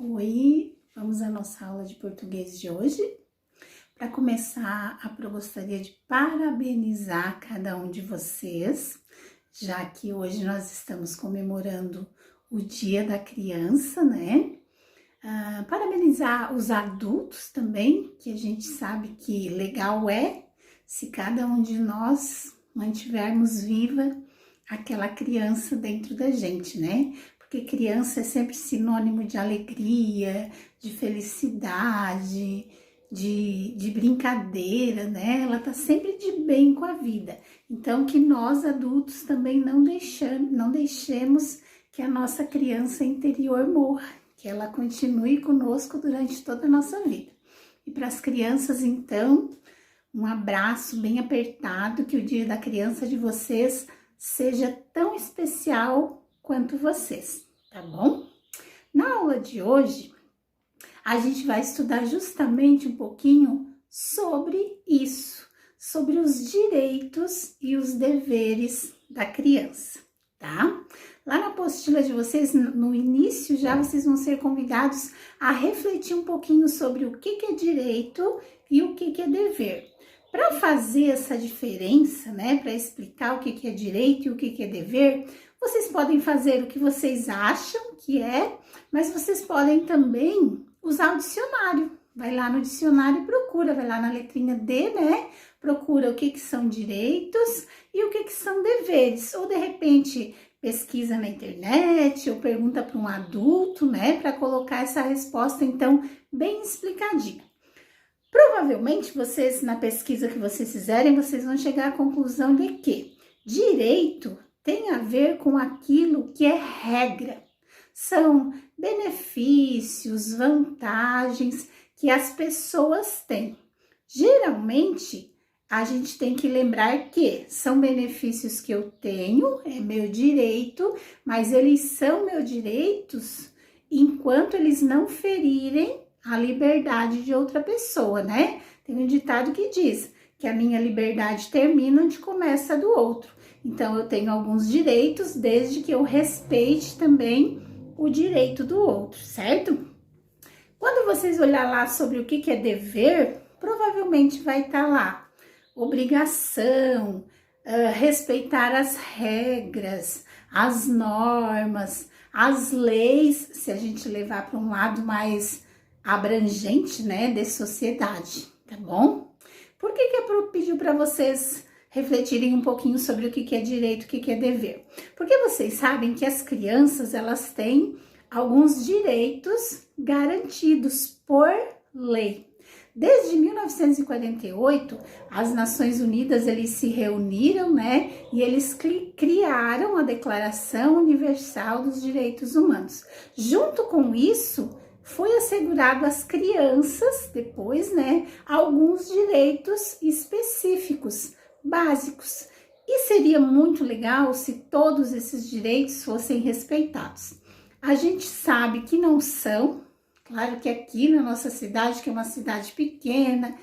Oi, vamos à nossa aula de português de hoje. Para começar, eu gostaria de parabenizar cada um de vocês, já que hoje nós estamos comemorando o Dia da Criança, né? Parabenizar os adultos também, que a gente sabe que legal é se cada um de nós mantivermos viva aquela criança dentro da gente, né? Porque criança é sempre sinônimo de alegria, de felicidade, de brincadeira, né? Ela tá sempre de bem com a vida. Então, que nós adultos também não deixemos que a nossa criança interior morra, que ela continue conosco durante toda a nossa vida. E para as crianças, então, um abraço bem apertado, que o Dia da Criança de vocês seja tão especial quanto vocês, tá bom? Na aula de hoje, a gente vai estudar justamente um pouquinho sobre isso, sobre os direitos e os deveres da criança, tá? Lá na apostila de vocês, no início já vocês vão ser convidados a refletir um pouquinho sobre o que é direito e o que é dever. Para fazer essa diferença, né, para explicar o que é direito e o que é dever, vocês podem fazer o que vocês acham que é, mas vocês podem também usar o dicionário. Vai lá no dicionário e procura, vai lá na letrinha D, né, procura o que são direitos e o que são deveres, ou de repente pesquisa na internet ou pergunta para um adulto, né, para colocar essa resposta, então, bem explicadinha. Provavelmente vocês, na pesquisa que vocês fizerem, vocês vão chegar à conclusão de que direito tem a ver com aquilo que é regra. São benefícios, vantagens que as pessoas têm. Geralmente, a gente tem que lembrar que são benefícios que eu tenho, é meu direito, mas eles são meus direitos enquanto eles não ferirem a liberdade de outra pessoa, né? Tem um ditado que diz que a minha liberdade termina onde começa a do outro. Então, eu tenho alguns direitos desde que eu respeite também o direito do outro, certo? Quando vocês olhar lá sobre o que é dever, provavelmente vai estar lá obrigação, respeitar as regras, as normas, as leis, se a gente levar para um lado mais abrangente, né, de sociedade, tá bom? Por que eu pedi para vocês refletirem um pouquinho sobre o que é direito, o que é dever? Porque vocês sabem que as crianças, elas têm alguns direitos garantidos por lei. Desde 1948, as Nações Unidas, eles se reuniram, né, e eles criaram a Declaração Universal dos Direitos Humanos. Junto com isso, foi assegurado às crianças, depois, né, alguns direitos específicos, básicos. E seria muito legal se todos esses direitos fossem respeitados. A gente sabe que não são, claro que aqui na nossa cidade, que é uma cidade pequena,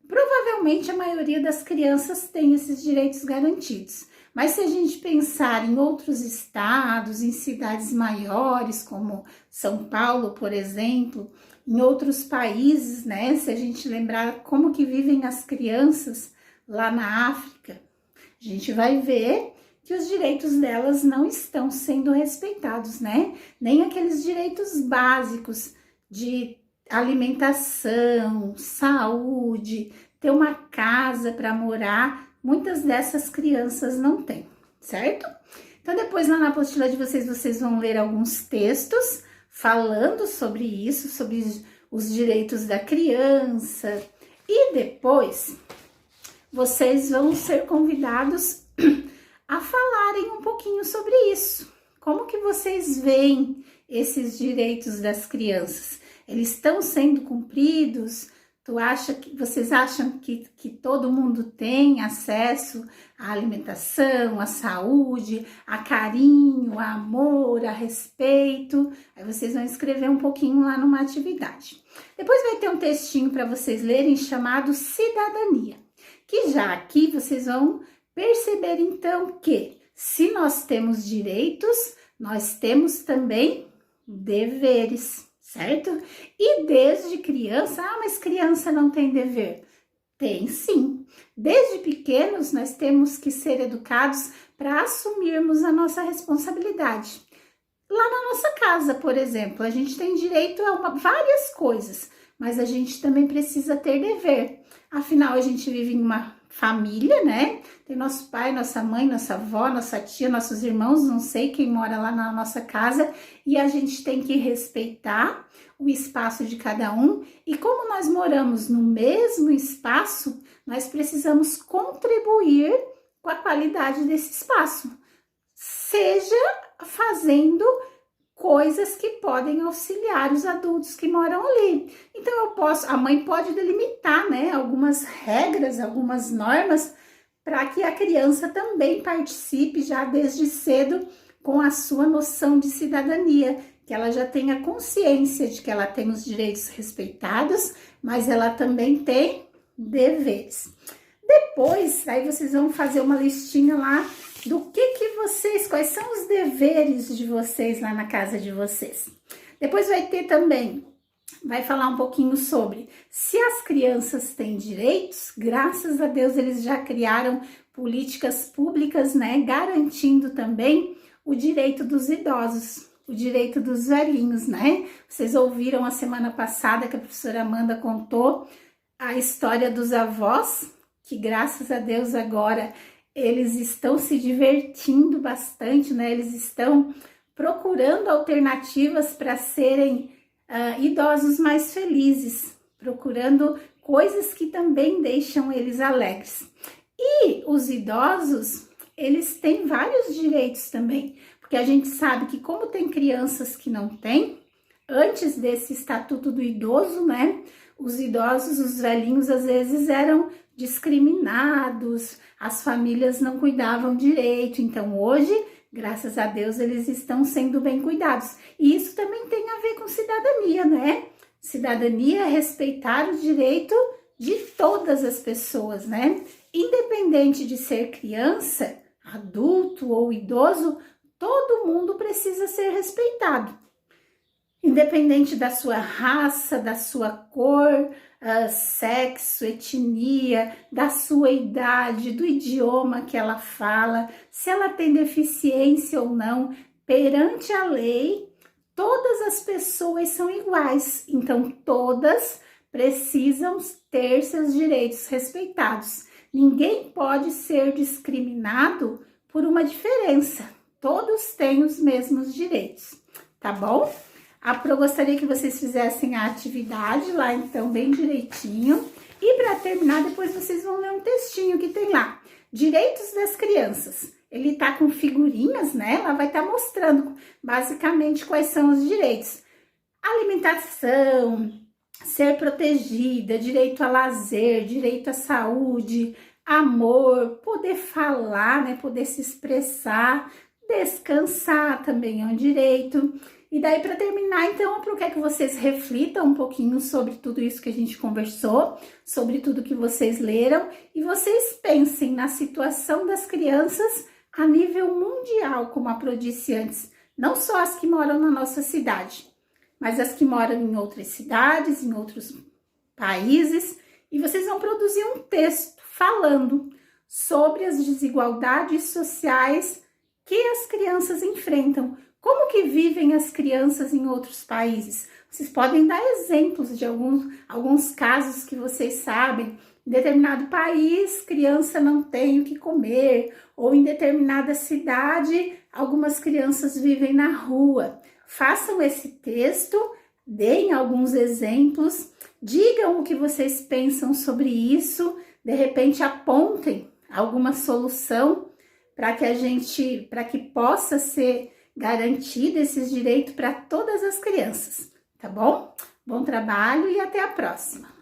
provavelmente a maioria das crianças tem esses direitos garantidos. Mas se a gente pensar em outros estados, em cidades maiores, como São Paulo, por exemplo, em outros países, né? Se a gente lembrar como que vivem as crianças lá na África, a gente vai ver que os direitos delas não estão sendo respeitados, né? Nem aqueles direitos básicos de alimentação, saúde, ter uma casa para morar, muitas dessas crianças não têm, certo? Então, depois lá na apostila de vocês vão ler alguns textos falando sobre isso, sobre os direitos da criança, e depois vocês vão ser convidados a falarem um pouquinho sobre isso. Como que vocês veem esses direitos das crianças? Eles estão sendo cumpridos? Vocês acham que todo mundo tem acesso à alimentação, à saúde, a carinho, a amor, a respeito? Aí vocês vão escrever um pouquinho lá numa atividade. Depois vai ter um textinho para vocês lerem chamado Cidadania, que já aqui vocês vão perceber então que se nós temos direitos, nós temos também deveres, certo? E desde criança, mas criança não tem dever? Tem sim. Desde pequenos nós temos que ser educados para assumirmos a nossa responsabilidade. Lá na nossa casa, por exemplo, a gente tem direito a várias coisas, mas a gente também precisa ter dever. Afinal, a gente vive em uma família, né? Tem nosso pai, nossa mãe, nossa avó, nossa tia, nossos irmãos, não sei quem mora lá na nossa casa, e a gente tem que respeitar o espaço de cada um. E como nós moramos no mesmo espaço, nós precisamos contribuir com a qualidade desse espaço, seja fazendo coisas que podem auxiliar os adultos que moram ali. Então a mãe pode delimitar, né, algumas regras, algumas normas para que a criança também participe já desde cedo com a sua noção de cidadania, que ela já tenha consciência de que ela tem os direitos respeitados, mas ela também tem deveres. Depois, aí vocês vão fazer uma listinha lá do que vocês, quais são os deveres de vocês lá na casa de vocês. Depois vai ter também, vai falar um pouquinho sobre se as crianças têm direitos. Graças a Deus eles já criaram políticas públicas, né, garantindo também o direito dos idosos, o direito dos velhinhos, né? Vocês ouviram a semana passada que a professora Amanda contou a história dos avós, que graças a Deus agora eles estão se divertindo bastante, né? Eles estão procurando alternativas para serem idosos mais felizes, procurando coisas que também deixam eles alegres. E os idosos, eles têm vários direitos também, porque a gente sabe que como tem crianças que não têm, antes desse estatuto do idoso, né? Os idosos, os velhinhos, às vezes eram discriminados, as famílias não cuidavam direito. Então hoje, graças a Deus, eles estão sendo bem cuidados. E isso também tem a ver com cidadania, né? Cidadania é respeitar o direito de todas as pessoas, né? Independente de ser criança, adulto ou idoso, todo mundo precisa ser respeitado. Independente da sua raça, da sua cor, sexo, etnia, da sua idade, do idioma que ela fala, se ela tem deficiência ou não, perante a lei, todas as pessoas são iguais. Então, todas precisam ter seus direitos respeitados. Ninguém pode ser discriminado por uma diferença. Todos têm os mesmos direitos, tá bom? Eu gostaria que vocês fizessem a atividade lá, então, bem direitinho. E para terminar, depois vocês vão ler um textinho que tem lá. Direitos das crianças. Ele tá com figurinhas, né? Ela vai estar mostrando, basicamente, quais são os direitos. Alimentação, ser protegida, direito a lazer, direito à saúde, amor, poder falar, né? Poder se expressar, descansar também é um direito. E daí, para terminar, então, eu quero que vocês reflitam um pouquinho sobre tudo isso que a gente conversou, sobre tudo que vocês leram, e vocês pensem na situação das crianças a nível mundial, como a Pro disse antes, não só as que moram na nossa cidade, mas as que moram em outras cidades, em outros países, e vocês vão produzir um texto falando sobre as desigualdades sociais que as crianças enfrentam. Como que vivem as crianças em outros países? Vocês podem dar exemplos de alguns casos que vocês sabem. Em determinado país, criança não tem o que comer, ou em determinada cidade, algumas crianças vivem na rua. Façam esse texto, deem alguns exemplos, digam o que vocês pensam sobre isso, de repente apontem alguma solução para que possa ser garantido esses direitos para todas as crianças, tá bom? Bom trabalho e até a próxima!